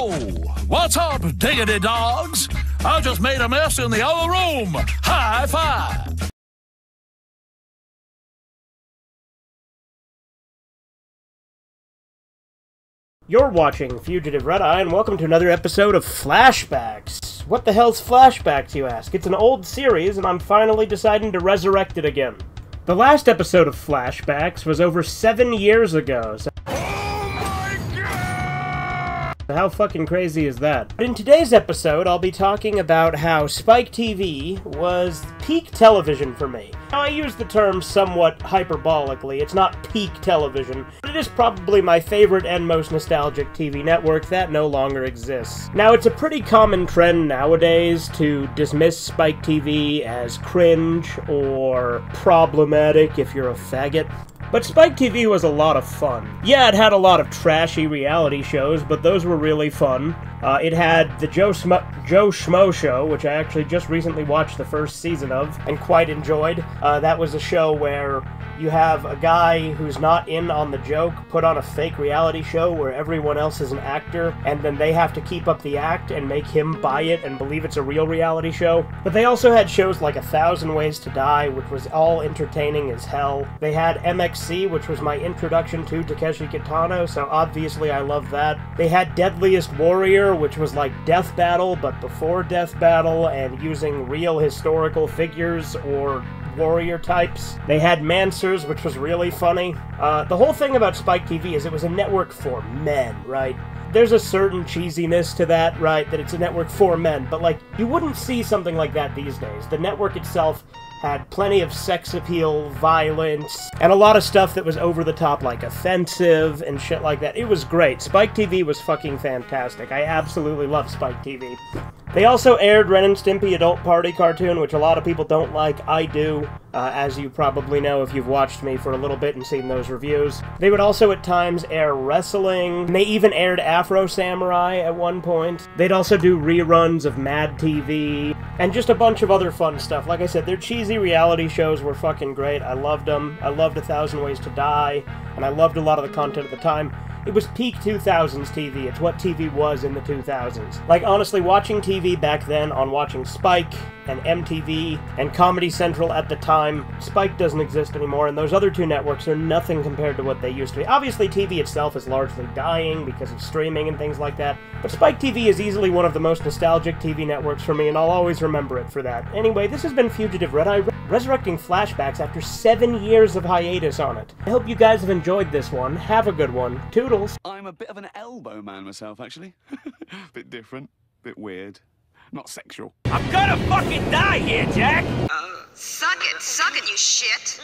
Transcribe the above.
Whoa! What's up, diggity dogs? I just made a mess in the other room. High five! You're watching Fugitive Red Eye, and welcome to another episode of Flashbacks. What the hell's Flashbacks, you ask? It's an old series, and I'm finally deciding to resurrect it again. The last episode of Flashbacks was over 7 years ago, so how fucking crazy is that? But in today's episode, I'll be talking about how Spike TV was peak television for me. Now, I use the term somewhat hyperbolically. It's not peak television, but it is probably my favorite and most nostalgic TV network that no longer exists. Now, it's a pretty common trend nowadays to dismiss Spike TV as cringe or problematic if you're a faggot. But Spike TV was a lot of fun. Yeah, it had a lot of trashy reality shows, but those were really fun. It had the Joe Schmo Show, which I actually just recently watched the first season of, and quite enjoyed. That was a show where you have a guy who's not in on the joke put on a fake reality show where everyone else is an actor, and then they have to keep up the act and make him buy it and believe it's a real reality show. But they also had shows like 1,000 Ways to Die, which was all entertaining as hell. They had MXC, which was my introduction to Takeshi Kitano, so obviously I love that. They had Deadliest Warrior, which was like Death Battle, but before Death Battle, and using real historical figures or warrior types. They had Mansers, which was really funny. The whole thing about Spike TV is it was a network for men, right? There's a certain cheesiness to that, right? That it's a network for men, but like, you wouldn't see something like that these days. The network itself had plenty of sex appeal, violence, and a lot of stuff that was over the top, like offensive and shit like that. It was great. Spike TV was fucking fantastic. I absolutely love Spike TV. They also aired Ren and Stimpy Adult Party cartoon, which a lot of people don't like. I do, as you probably know if you've watched me for a little bit and seen those reviews. They would also at times air wrestling. They even aired Afro Samurai at one point. They'd also do reruns of Mad TV, and just a bunch of other fun stuff. Like I said, their cheesy reality shows were fucking great. I loved them. I loved 1,000 Ways to Die, and I loved a lot of the content at the time. It was peak 2000s TV. It's what TV was in the 2000s. Like, honestly, watching TV back then on watching Spike and MTV and Comedy Central at the time, Spike doesn't exist anymore, and those other two networks are nothing compared to what they used to be. Obviously, TV itself is largely dying because of streaming and things like that, but Spike TV is easily one of the most nostalgic TV networks for me, and I'll always remember it for that. Anyway, this has been Fugitive Red Eye, resurrecting Flashbacks after 7 years of hiatus on it. I hope you guys have enjoyed this one. Have a good one. Toodles. I'm a bit of an elbow man myself, actually. Bit different, bit weird. Not sexual. I'm gonna fucking die here, Jack! Suck it, you shit.